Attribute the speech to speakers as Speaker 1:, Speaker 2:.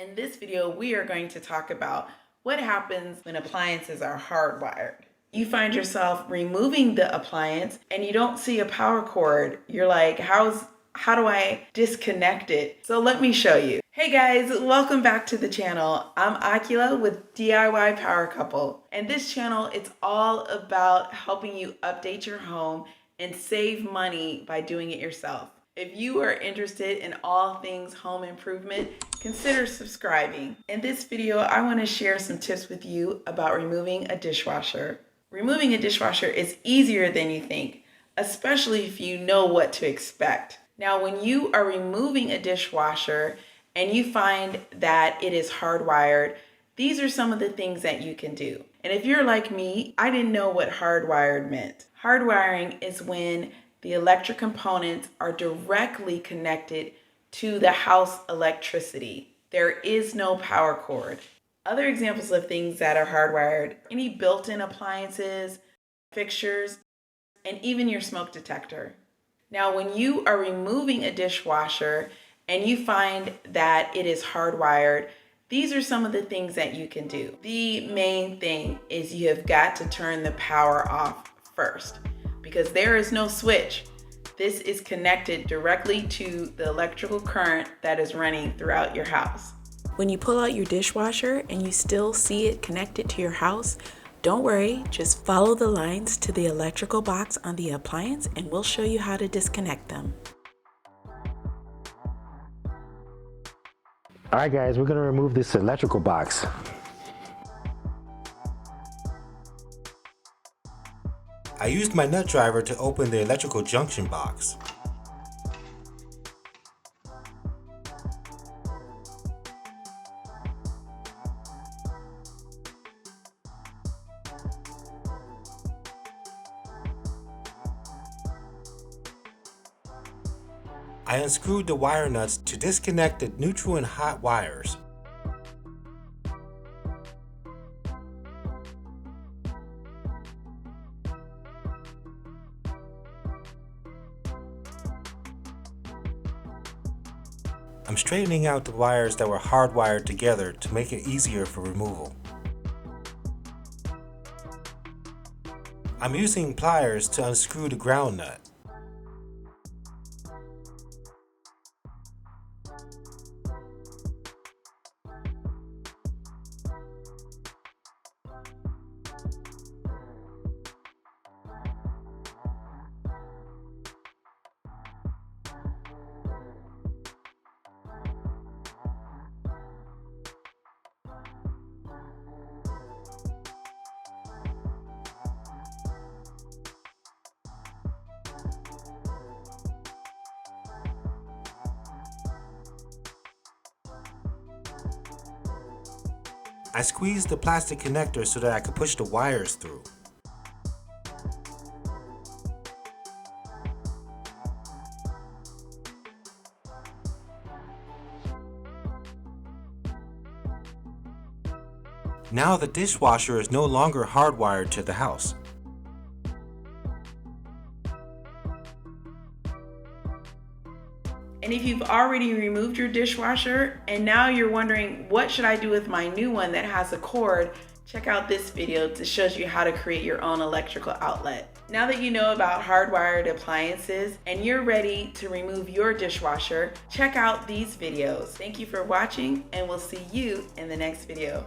Speaker 1: In this video, we are going to talk about what happens when appliances are hardwired. You find yourself removing the appliance and you don't see a power cord. You're like, how do I disconnect it? So let me show you. Hey guys, welcome back to the channel. I'm Akilah with DIY Power Couple. And this channel, it's all about helping you update your home and save money by doing it yourself. If you are interested in all things home improvement, consider subscribing. In this video, I want to share some tips with you about removing a dishwasher. Removing a dishwasher is easier than you think, especially if you know what to expect. Now, when you are removing a dishwasher and you find that it is hardwired, these are some of the things that you can do. And if you're like me, I didn't know what hardwired meant. Hardwiring is when the electric components are directly connected to the house electricity. There is no power cord. Other examples of things that are hardwired, any built-in appliances, fixtures, and even your smoke detector. Now, when you are removing a dishwasher and you find that it is hardwired, these are some of the things that you can do. The main thing is you have got to turn the power off first, because there is no switch. This is connected directly to the electrical current that is running throughout your house.
Speaker 2: When you pull out your dishwasher and you still see it connected to your house, don't worry, just follow the lines to the electrical box on the appliance and we'll show you how to disconnect them.
Speaker 3: All right guys, we're gonna remove this electrical box.
Speaker 4: I used my nut driver to open the electrical junction box. I unscrewed the wire nuts to disconnect the neutral and hot wires. I'm straightening out the wires that were hardwired together to make it easier for removal. I'm using pliers to unscrew the ground nut. I squeezed the plastic connector so that I could push the wires through. Now the dishwasher is no longer hardwired to the house.
Speaker 1: And if you've already removed your dishwasher and now you're wondering, what should I do with my new one that has a cord? Check out this video that shows you how to create your own electrical outlet. Now that you know about hardwired appliances and you're ready to remove your dishwasher, check out these videos. Thank you for watching and we'll see you in the next video.